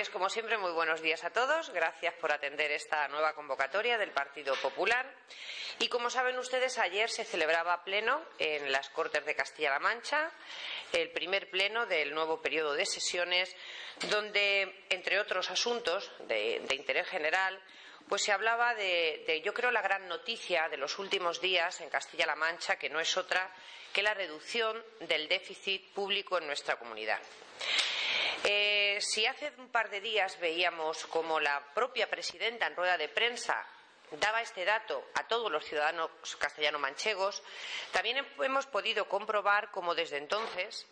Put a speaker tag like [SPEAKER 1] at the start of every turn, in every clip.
[SPEAKER 1] Como siempre, muy buenos días a todos. Gracias por atender esta nueva convocatoria del Partido Popular. Y como saben ustedes, ayer se celebraba pleno en las Cortes de Castilla-La Mancha, el primer pleno del nuevo periodo de sesiones, donde, entre otros asuntos de interés general, pues se hablaba yo creo, la gran noticia de los últimos días en Castilla-La Mancha, que no es otra que la reducción del déficit público en nuestra comunidad. Si hace un par de días veíamos como la propia presidenta en rueda de prensa daba este dato a todos los ciudadanos castellano-manchegos, también hemos podido comprobar cómo desde entonces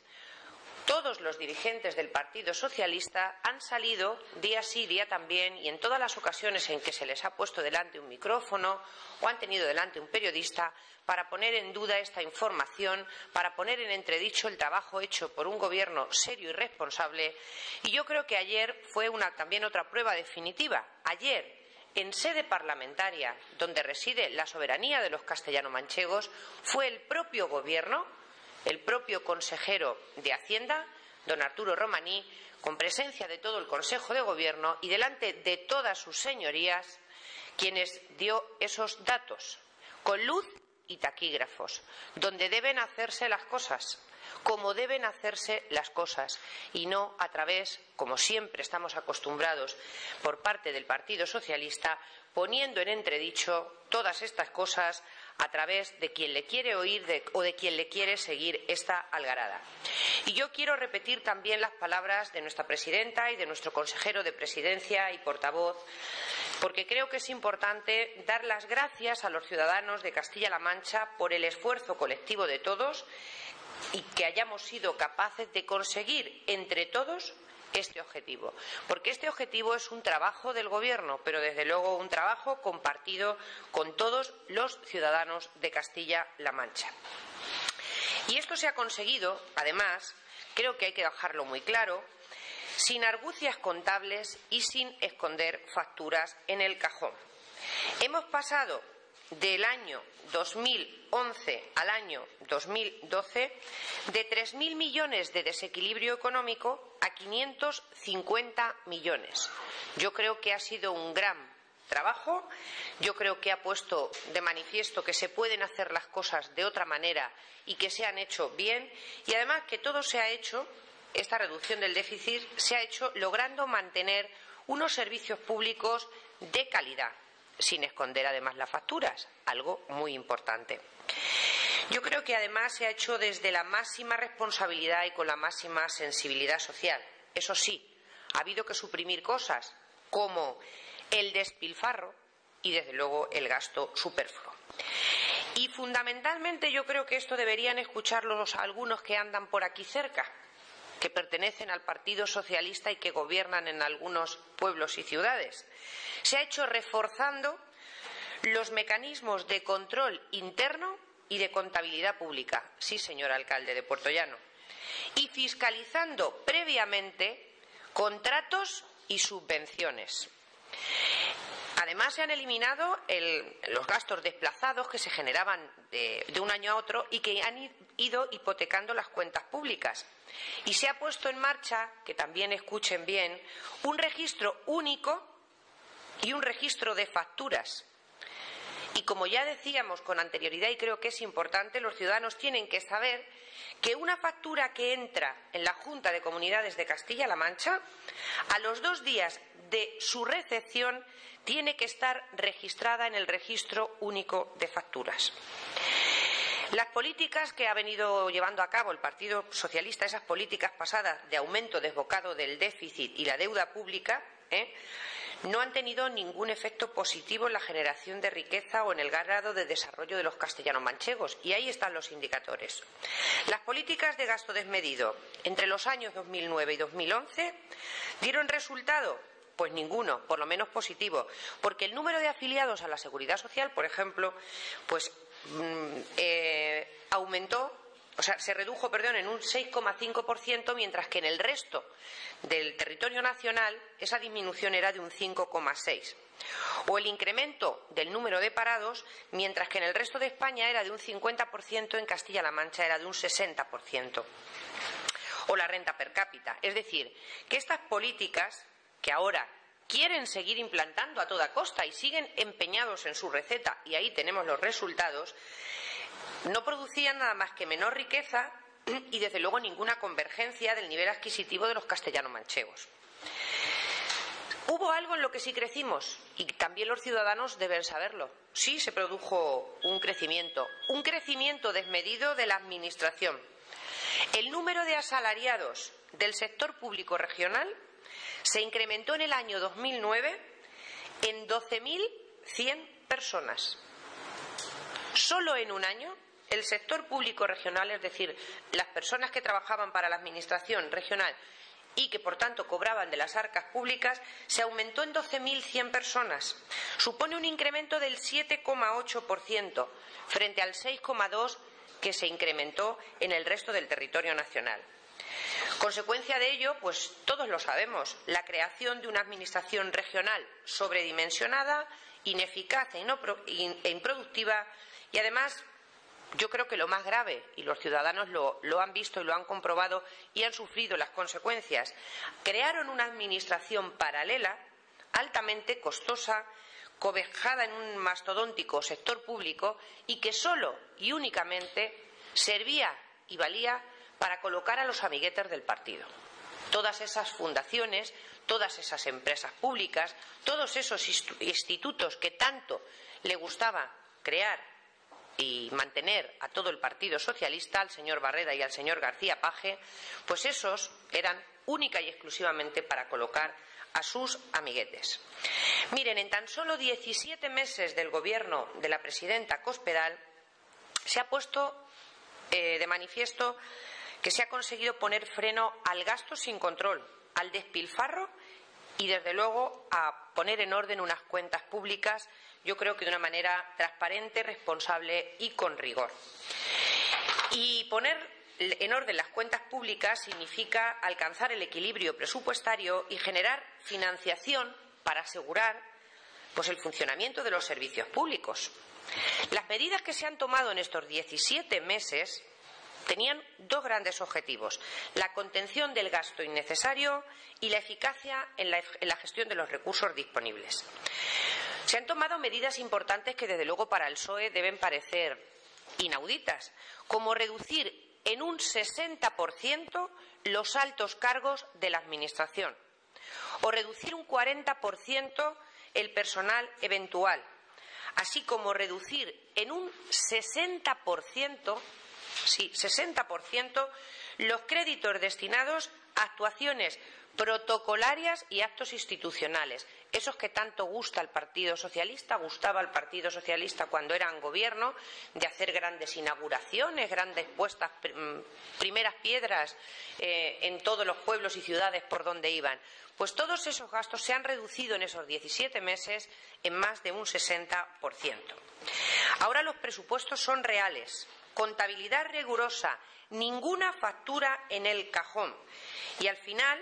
[SPEAKER 1] todos los dirigentes del Partido Socialista han salido día sí, día también, y en todas las ocasiones en que se les ha puesto delante un micrófono o han tenido delante un periodista para poner en duda esta información, para poner en entredicho el trabajo hecho por un gobierno serio y responsable. Y yo creo que ayer fue también otra prueba definitiva. Ayer, en sede parlamentaria, donde reside la soberanía de los castellano-manchegos, fue el propio gobierno, el propio consejero de Hacienda, don Arturo Romaní, con presencia de todo el Consejo de Gobierno y delante de todas sus señorías, quienes dio esos datos, con luz y taquígrafos, donde deben hacerse las cosas, como deben hacerse las cosas, y no a través, como siempre estamos acostumbrados por parte del Partido Socialista, poniendo en entredicho todas estas cosas a través de quien le quiere oír o de quien le quiere seguir esta algarada. Y yo quiero repetir también las palabras de nuestra presidenta y de nuestro consejero de Presidencia y portavoz, porque creo que es importante dar las gracias a los ciudadanos de Castilla-La Mancha por el esfuerzo colectivo de todos y que hayamos sido capaces de conseguir entre todos este objetivo, porque este objetivo es un trabajo del Gobierno, pero desde luego un trabajo compartido con todos los ciudadanos de Castilla-La Mancha. Y esto se ha conseguido, además, creo que hay que dejarlo muy claro, sin argucias contables y sin esconder facturas en el cajón. Hemos pasado del año 2011 al año 2012 de 3.000 millones de desequilibrio económico a 550 millones. Yo creo que ha sido un gran trabajo, yo creo que ha puesto de manifiesto que se pueden hacer las cosas de otra manera y que se han hecho bien, y además que todo se ha hecho, esta reducción del déficit se ha hecho logrando mantener unos servicios públicos de calidad, sin esconder además las facturas, algo muy importante. Yo creo que además se ha hecho desde la máxima responsabilidad y con la máxima sensibilidad social. Eso sí, ha habido que suprimir cosas como el despilfarro y desde luego el gasto superfluo. Y fundamentalmente yo creo que esto deberían escucharlo algunos que andan por aquí cerca, que pertenecen al Partido Socialista y que gobiernan en algunos pueblos y ciudades. Se ha hecho reforzando los mecanismos de control interno y de contabilidad pública, sí, señor alcalde de Puertollano, y fiscalizando previamente contratos y subvenciones. Además, se han eliminado los gastos desplazados que se generaban de un año a otro y que han ido hipotecando las cuentas públicas. Y se ha puesto en marcha, que también escuchen bien, un registro único y un registro de facturas. Y como ya decíamos con anterioridad, y creo que es importante, los ciudadanos tienen que saber que una factura que entra en la Junta de Comunidades de Castilla-La Mancha, a los 2 días de su recepción, tiene que estar registrada en el registro único de facturas. Las políticas que ha venido llevando a cabo el Partido Socialista, esas políticas pasadas de aumento desbocado del déficit y la deuda pública, no han tenido ningún efecto positivo en la generación de riqueza o en el grado de desarrollo de los castellano-manchegos, y ahí están los indicadores. Las políticas de gasto desmedido entre los años 2009 y 2011 dieron resultado, pues ninguno, por lo menos positivo, porque el número de afiliados a la Seguridad Social, por ejemplo, pues se redujo en un 6,5%, mientras que en el resto del territorio nacional esa disminución era de un 5,6%. O el incremento del número de parados, mientras que en el resto de España era de un 50%, en Castilla-La Mancha era de un 60%. O la renta per cápita. Es decir, que estas políticas que ahora quieren seguir implantando a toda costa y siguen empeñados en su receta, y ahí tenemos los resultados, no producían nada más que menor riqueza y, desde luego, ninguna convergencia del nivel adquisitivo de los castellano-manchegos. Hubo algo en lo que sí crecimos, y también los ciudadanos deben saberlo. Sí se produjo un crecimiento desmedido de la Administración. El número de asalariados del sector público regional se incrementó en el año 2009 en 12.100 personas. Solo en un año, el sector público regional, es decir, las personas que trabajaban para la Administración regional y que, por tanto, cobraban de las arcas públicas, se aumentó en 12.100 personas. Supone un incremento del 7,8% frente al 6,2% que se incrementó en el resto del territorio nacional. Consecuencia de ello, pues todos lo sabemos, la creación de una administración regional sobredimensionada, ineficaz e improductiva, y además yo creo que lo más grave, y los ciudadanos lo han visto y lo han comprobado y han sufrido las consecuencias, crearon una administración paralela, altamente costosa, cobijada en un mastodóntico sector público y que solo y únicamente servía y valía para colocar a los amiguetes del partido. Todas esas fundaciones, todas esas empresas públicas, todos esos institutos que tanto le gustaba crear y mantener a todo el Partido Socialista, al señor Barreda y al señor García Page, pues esos eran única y exclusivamente para colocar a sus amiguetes. Miren, en tan solo 17 meses del gobierno de la presidenta Cospedal se ha puesto de manifiesto que se ha conseguido poner freno al gasto sin control, al despilfarro y, desde luego, a poner en orden unas cuentas públicas, yo creo que de una manera transparente, responsable y con rigor. Y poner en orden las cuentas públicas significa alcanzar el equilibrio presupuestario y generar financiación para asegurar el funcionamiento de los servicios públicos. Las medidas que se han tomado en estos 17 meses tenían dos grandes objetivos: la contención del gasto innecesario y la eficacia en la gestión de los recursos disponibles. Se han tomado medidas importantes que, desde luego, para el PSOE deben parecer inauditas, como reducir en un 60% los altos cargos de la Administración o reducir un 40% el personal eventual, así como reducir en un 60%, sí, 60%, los créditos destinados a actuaciones protocolarias y actos institucionales, esos que tanto gustaba al Partido Socialista cuando era en gobierno, de hacer grandes inauguraciones, grandes puestas, primeras piedras en todos los pueblos y ciudades por donde iban. Pues todos esos gastos se han reducido en esos 17 meses en más de un 60%. Ahora los presupuestos son reales, contabilidad rigurosa, ninguna factura en el cajón. Y al final,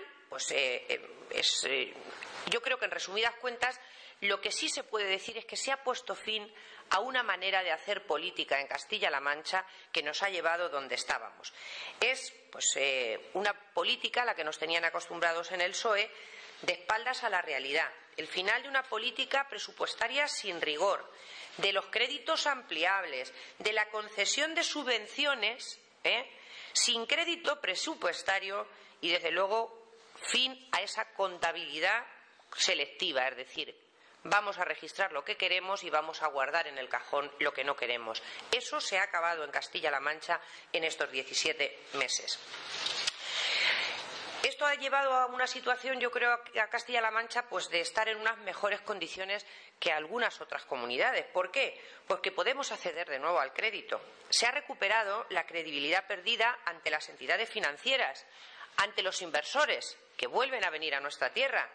[SPEAKER 1] yo creo que, en resumidas cuentas, lo que sí se puede decir es que se ha puesto fin a una manera de hacer política en Castilla-La Mancha que nos ha llevado donde estábamos. Es una política a la que nos tenían acostumbrados en el PSOE, de espaldas a la realidad, el final de una política presupuestaria sin rigor, de los créditos ampliables, de la concesión de subvenciones sin crédito presupuestario y, desde luego, fin a esa contabilidad selectiva, es decir, vamos a registrar lo que queremos y vamos a guardar en el cajón lo que no queremos. Eso se ha acabado en Castilla-La Mancha en estos 17 meses. Esto ha llevado a una situación, yo creo, a Castilla-La Mancha, de estar en unas mejores condiciones que algunas otras comunidades. ¿Por qué? Porque podemos acceder de nuevo al crédito. Se ha recuperado la credibilidad perdida ante las entidades financieras, ante los inversores que vuelven a venir a nuestra tierra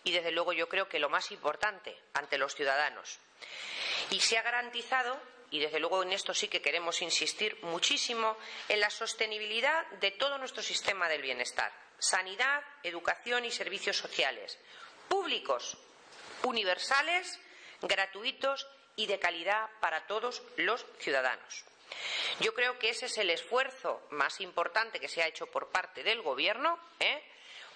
[SPEAKER 1] y, desde luego, yo creo que lo más importante, ante los ciudadanos. Y se ha garantizado, y desde luego en esto sí que queremos insistir muchísimo, en la sostenibilidad de todo nuestro sistema del bienestar: sanidad, educación y servicios sociales, públicos, universales, gratuitos y de calidad para todos los ciudadanos. Yo creo que ese es el esfuerzo más importante que se ha hecho por parte del Gobierno,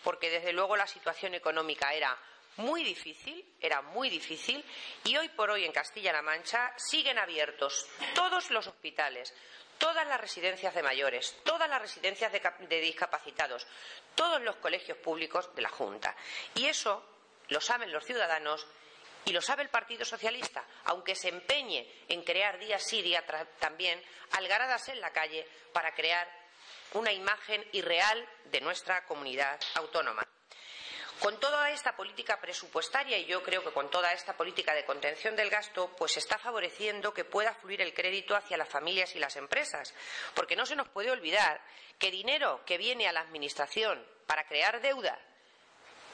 [SPEAKER 1] porque desde luego la situación económica era muy difícil, y hoy por hoy en Castilla-La Mancha siguen abiertos todos los hospitales, todas las residencias de mayores, todas las residencias de discapacitados, todos los colegios públicos de la Junta. Y eso lo saben los ciudadanos y lo sabe el Partido Socialista, aunque se empeñe en crear día sí, día también algaradas en la calle para crear una imagen irreal de nuestra comunidad autónoma. Con toda esta política presupuestaria y yo creo que con toda esta política de contención del gasto, pues se está favoreciendo que pueda fluir el crédito hacia las familias y las empresas, porque no se nos puede olvidar que dinero que viene a la Administración para crear deuda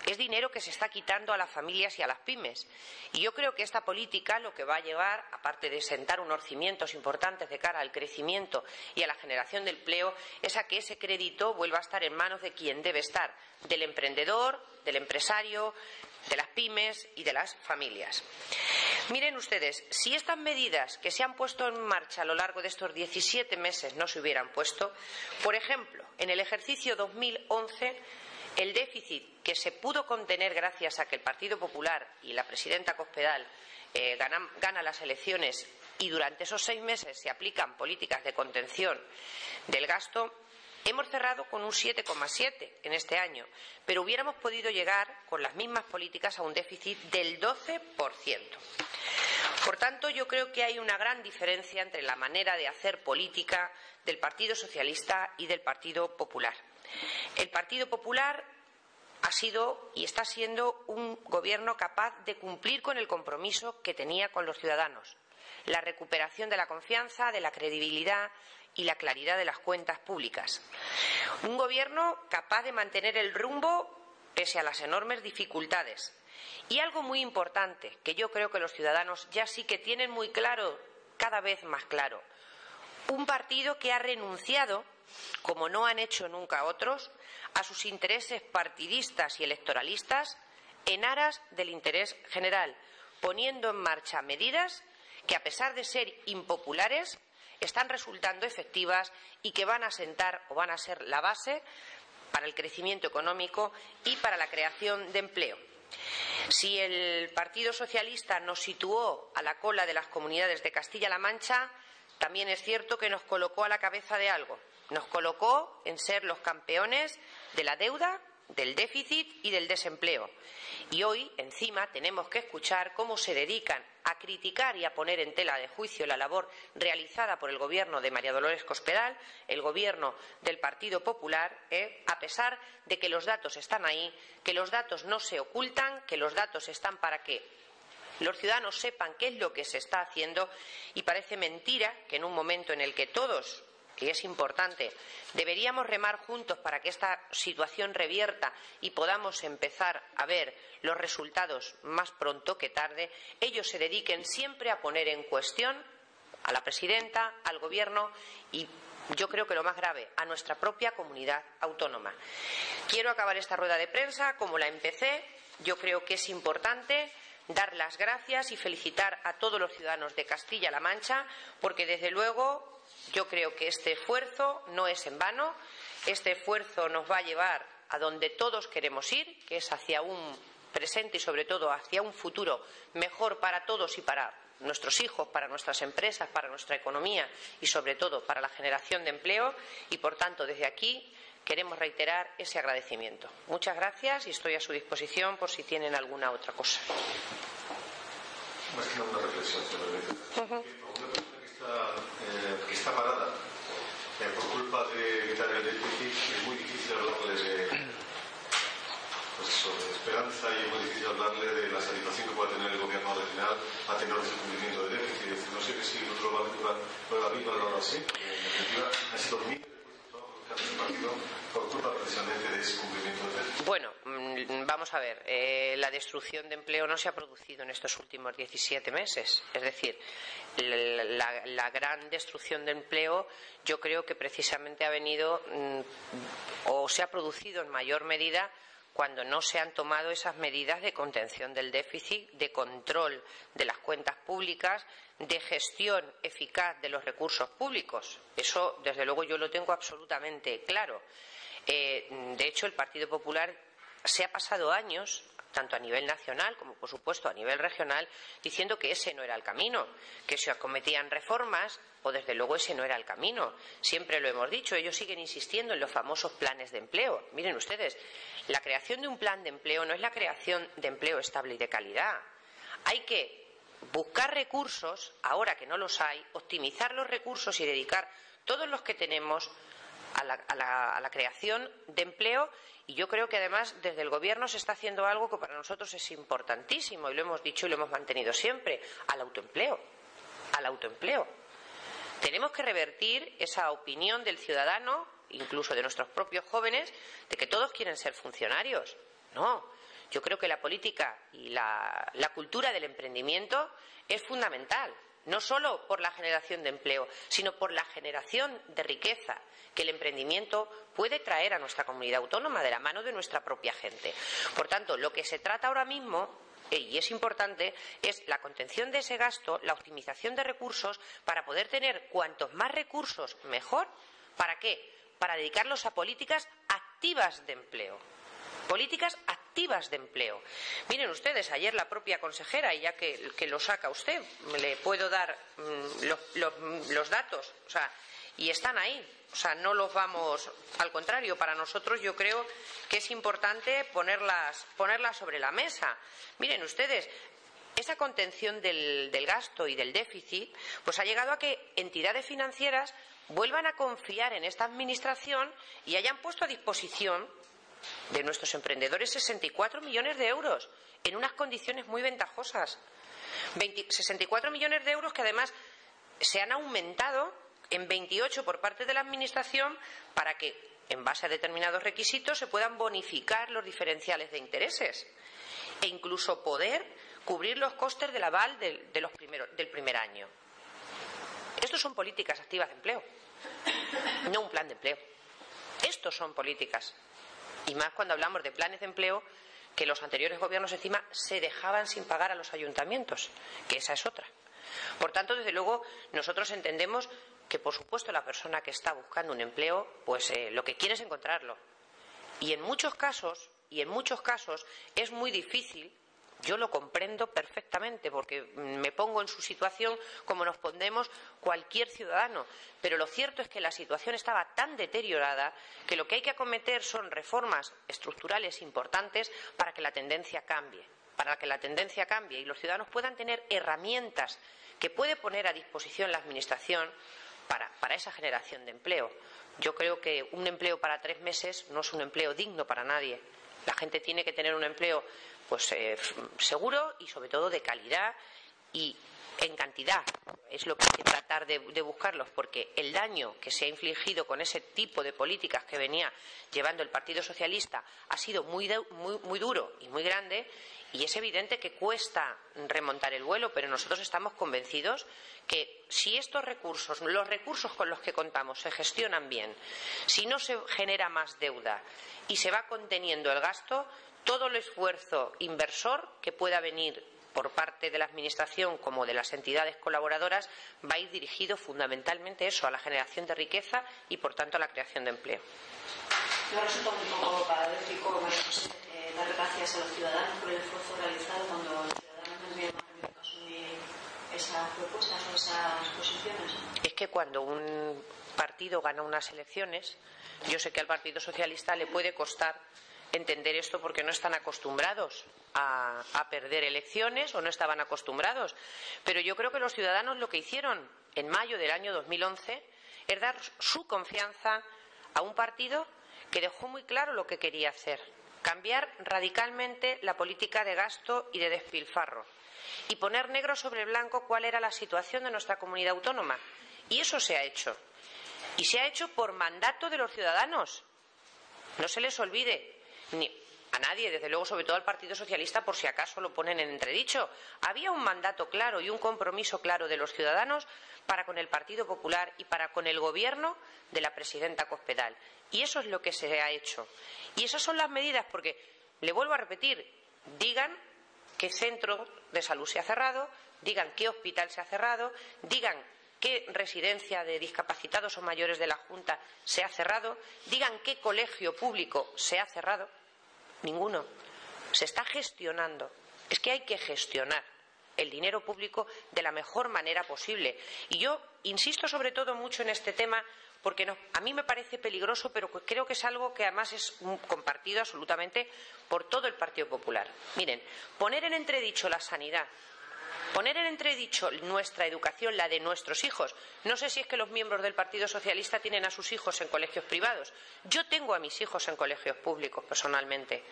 [SPEAKER 1] es dinero que se está quitando a las familias y a las pymes. Y yo creo que esta política lo que va a llevar, aparte de sentar unos cimientos importantes de cara al crecimiento y a la generación de empleo, es a que ese crédito vuelva a estar en manos de quien debe estar, del emprendedor, del empresario, de las pymes y de las familias. Miren ustedes, si estas medidas que se han puesto en marcha a lo largo de estos 17 meses no se hubieran puesto, por ejemplo, en el ejercicio 2011, el déficit que se pudo contener gracias a que el Partido Popular y la presidenta Cospedal gana las elecciones y durante esos 6 meses se aplican políticas de contención del gasto, hemos cerrado con un 7,7 en este año, pero hubiéramos podido llegar con las mismas políticas a un déficit del 12%. Por tanto, yo creo que hay una gran diferencia entre la manera de hacer política del Partido Socialista y del Partido Popular. El Partido Popular ha sido y está siendo un gobierno capaz de cumplir con el compromiso que tenía con los ciudadanos, la recuperación de la confianza, de la credibilidad y la claridad de las cuentas públicas. Un gobierno capaz de mantener el rumbo pese a las enormes dificultades. Y algo muy importante, que yo creo que los ciudadanos ya sí que tienen muy claro, cada vez más claro, un partido que ha renunciado, como no han hecho nunca otros, a sus intereses partidistas y electoralistas en aras del interés general, poniendo en marcha medidas que, a pesar de ser impopulares, están resultando efectivas y que van a sentar o van a ser la base para el crecimiento económico y para la creación de empleo. Si el Partido Socialista nos situó a la cola de las comunidades de Castilla-La Mancha, también es cierto que nos colocó a la cabeza de algo. Nos colocó en ser los campeones de la deuda, del déficit y del desempleo. Y hoy, encima, tenemos que escuchar cómo se dedican a criticar y a poner en tela de juicio la labor realizada por el Gobierno de María Dolores Cospedal, el Gobierno del Partido Popular, a pesar de que los datos están ahí, que los datos no se ocultan, que los datos están para que los ciudadanos sepan qué es lo que se está haciendo, y parece mentira que en un momento en el que todos, y es importante, deberíamos remar juntos para que esta situación revierta y podamos empezar a ver los resultados más pronto que tarde, ellos se dediquen siempre a poner en cuestión a la presidenta, al Gobierno y, yo creo que lo más grave, a nuestra propia comunidad autónoma. Quiero acabar esta rueda de prensa como la empecé. Yo creo que es importante dar las gracias y felicitar a todos los ciudadanos de Castilla-La Mancha, porque desde luego yo creo que este esfuerzo no es en vano. Este esfuerzo nos va a llevar a donde todos queremos ir, que es hacia un presente y sobre todo hacia un futuro mejor para todos y para nuestros hijos, para nuestras empresas, para nuestra economía y sobre todo para la generación de empleo, y por tanto desde aquí queremos reiterar ese agradecimiento. Muchas gracias y estoy a su disposición por si tienen alguna otra cosa.
[SPEAKER 2] Más que nada una reflexión, si me permite. Una persona que está parada por culpa de evitar el déficit, es muy difícil hablarle de esperanza y es muy difícil hablarle de la satisfacción que pueda tener el Gobierno regional a tener ese cumplimiento de déficit. No sé si otro lo habéis valorado así, porque en definitiva ha sido muy por culpa precisamente de ese cumplimiento de déficit.
[SPEAKER 1] Bueno, vamos a ver, la destrucción de empleo no se ha producido en estos últimos 17 meses. Es decir, la gran destrucción de empleo yo creo que precisamente ha venido o se ha producido en mayor medida cuando no se han tomado esas medidas de contención del déficit, de control de las cuentas públicas, de gestión eficaz de los recursos públicos. Eso, desde luego, yo lo tengo absolutamente claro. De hecho, el Partido Popular se ha pasado años, tanto a nivel nacional como, por supuesto, a nivel regional, diciendo que ese no era el camino, que se acometían reformas o, desde luego, ese no era el camino. Siempre lo hemos dicho, ellos siguen insistiendo en los famosos planes de empleo. Miren ustedes, la creación de un plan de empleo no es la creación de empleo estable y de calidad. Hay que buscar recursos, ahora que no los hay, optimizar los recursos y dedicar todos los que tenemos a la creación de empleo. Y yo creo que, además, desde el Gobierno se está haciendo algo que para nosotros es importantísimo, y lo hemos dicho y lo hemos mantenido siempre: al autoempleo. Al autoempleo. Tenemos que revertir esa opinión del ciudadano, incluso de nuestros propios jóvenes, de que todos quieren ser funcionarios. No, yo creo que la política y la cultura del emprendimiento es fundamental, no solo por la generación de empleo, sino por la generación de riqueza que el emprendimiento puede traer a nuestra comunidad autónoma de la mano de nuestra propia gente. Por tanto, lo que se trata ahora mismo, y es importante, es la contención de ese gasto, la optimización de recursos, para poder tener cuantos más recursos mejor. ¿Para qué? Para dedicarlos a políticas activas de empleo. Políticas activas de empleo. Miren ustedes, ayer la propia consejera, y ya que lo saca usted, le puedo dar los datos, y están ahí. No los vamos, al contrario, para nosotros yo creo que es importante ponerlas sobre la mesa. Miren ustedes, esa contención del gasto y del déficit pues ha llegado a que entidades financieras vuelvan a confiar en esta administración y hayan puesto a disposición de nuestros emprendedores 64 millones de euros en unas condiciones muy ventajosas. 64 millones de euros que, además, se han aumentado en 28 por parte de la Administración para que, en base a determinados requisitos, se puedan bonificar los diferenciales de intereses e incluso poder cubrir los costes del aval del primer año. Estos son políticas activas de empleo, no un plan de empleo. Estos son políticas. Y más cuando hablamos de planes de empleo que los anteriores gobiernos encima se dejaban sin pagar a los ayuntamientos, que esa es otra. Por tanto, desde luego, nosotros entendemos que, por supuesto, la persona que está buscando un empleo, pues lo que quiere es encontrarlo. Y en muchos casos es muy difícil. Yo lo comprendo perfectamente, porque me pongo en su situación como nos pondremos cualquier ciudadano. Pero lo cierto es que la situación estaba tan deteriorada que lo que hay que acometer son reformas estructurales importantes para que la tendencia cambie. Para que la tendencia cambie y los ciudadanos puedan tener herramientas que puede poner a disposición la Administración para esa generación de empleo. Yo creo que un empleo para 3 meses no es un empleo digno para nadie. La gente tiene que tener un empleo seguro y, sobre todo, de calidad y en cantidad. Es lo que hay que tratar de buscarlos, porque el daño que se ha infligido con ese tipo de políticas que venía llevando el Partido Socialista ha sido muy duro y muy grande, y es evidente que cuesta remontar el vuelo, pero nosotros estamos convencidos que si estos recursos, los recursos con los que contamos, se gestionan bien, si no se genera más deuda y se va conteniendo el gasto, todo el esfuerzo inversor que pueda venir por parte de la Administración como de las entidades colaboradoras va a ir dirigido fundamentalmente a la generación de riqueza y, por tanto, a la creación de empleo.
[SPEAKER 3] Me resulta un poco paradójico, dar gracias a los ciudadanos por el esfuerzo realizado cuando los ciudadanos no vienen a asumir esas propuestas o esas posiciones.
[SPEAKER 1] Es que cuando un partido gana unas elecciones, yo sé que al Partido Socialista le puede costar entender esto porque no están acostumbrados a perder elecciones o no estaban acostumbrados. Pero yo creo que los ciudadanos lo que hicieron en mayo del año 2011 es dar su confianza a un partido que dejó muy claro lo que quería hacer: cambiar radicalmente la política de gasto y de despilfarro y poner negro sobre blanco cuál era la situación de nuestra comunidad autónoma. Y eso se ha hecho. Y se ha hecho por mandato de los ciudadanos. No se les olvide. Ni a nadie, desde luego, sobre todo al Partido Socialista, por si acaso lo ponen en entredicho. Había un mandato claro y un compromiso claro de los ciudadanos para con el Partido Popular y para con el Gobierno de la presidenta Cospedal. Y eso es lo que se ha hecho. Y esas son las medidas, porque, le vuelvo a repetir, digan qué centro de salud se ha cerrado, digan qué hospital se ha cerrado, digan qué residencia de discapacitados o mayores de la Junta se ha cerrado, digan qué colegio público se ha cerrado. Ninguno. Se está gestionando. Es que hay que gestionar el dinero público de la mejor manera posible. Y yo insisto sobre todo mucho en este tema porque a mí me parece peligroso, pero creo que es algo que además es compartido absolutamente por todo el Partido Popular. Miren, poner en entredicho la sanidad, poner en entredicho nuestra educación, la de nuestros hijos. No sé si es que los miembros del Partido Socialista tienen a sus hijos en colegios privados. Yo tengo a mis hijos en colegios públicos, personalmente.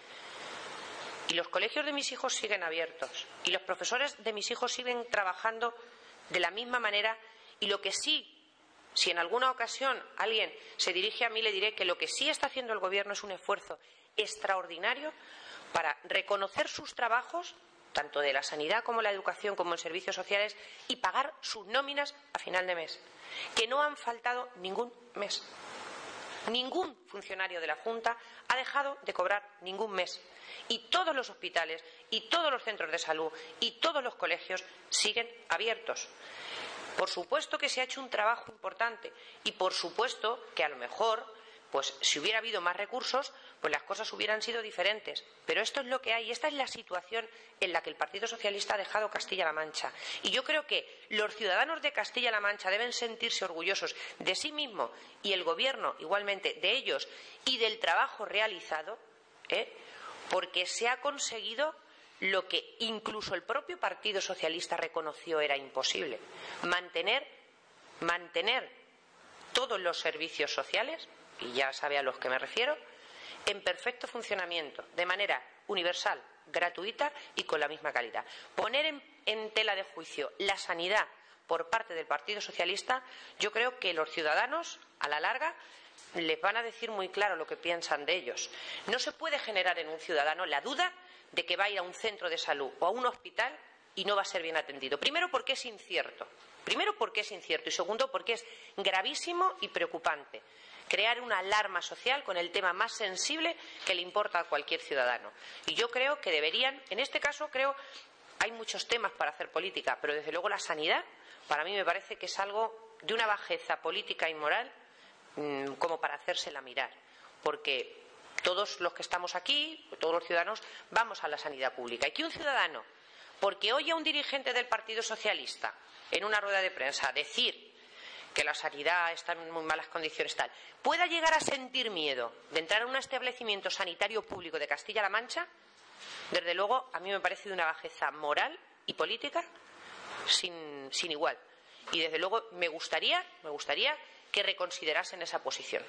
[SPEAKER 1] Y los colegios de mis hijos siguen abiertos. Y los profesores de mis hijos siguen trabajando de la misma manera. Y lo que sí, si en alguna ocasión alguien se dirige a mí, le diré que lo que sí está haciendo el Gobierno es un esfuerzo extraordinario para reconocer sus trabajos, tanto de la sanidad como la educación, como en servicios sociales, y pagar sus nóminas a final de mes, que no han faltado ningún mes. Ningún funcionario de la Junta ha dejado de cobrar ningún mes. Y todos los hospitales, y todos los centros de salud, y todos los colegios siguen abiertos. Por supuesto que se ha hecho un trabajo importante y por supuesto que a lo mejor, pues si hubiera habido más recursos, pues las cosas hubieran sido diferentes. Pero esto es lo que hay, esta es la situación en la que el Partido Socialista ha dejado Castilla-La Mancha. Y yo creo que los ciudadanos de Castilla-La Mancha deben sentirse orgullosos de sí mismos y el Gobierno igualmente de ellos y del trabajo realizado, porque se ha conseguido lo que incluso el propio Partido Socialista reconoció era imposible: mantener todos los servicios sociales, y ya sabe a los que me refiero, en perfecto funcionamiento, de manera universal, gratuita y con la misma calidad. Poner en tela de juicio la sanidad por parte del Partido Socialista, yo creo que los ciudadanos, a la larga, les van a decir muy claro lo que piensan de ellos. No se puede generar en un ciudadano la duda de que va a ir a un centro de salud o a un hospital y no va a ser bien atendido. Primero, porque es incierto. Y segundo, porque es gravísimo y preocupante crear una alarma social con el tema más sensible que le importa a cualquier ciudadano. Y yo creo que deberían, en este caso hay muchos temas para hacer política, pero desde luego la sanidad, para mí me parece que es algo de una bajeza política y moral como para hacérsela mirar. Porque todos los que estamos aquí, todos los ciudadanos, vamos a la sanidad pública. Y que un ciudadano, porque oye a un dirigente del Partido Socialista en una rueda de prensa decir que la sanidad está en muy malas condiciones, pueda llegar a sentir miedo de entrar en un establecimiento sanitario público de Castilla-La Mancha, desde luego a mí me parece de una bajeza moral y política sin igual. Y desde luego me gustaría que reconsiderasen esa posición.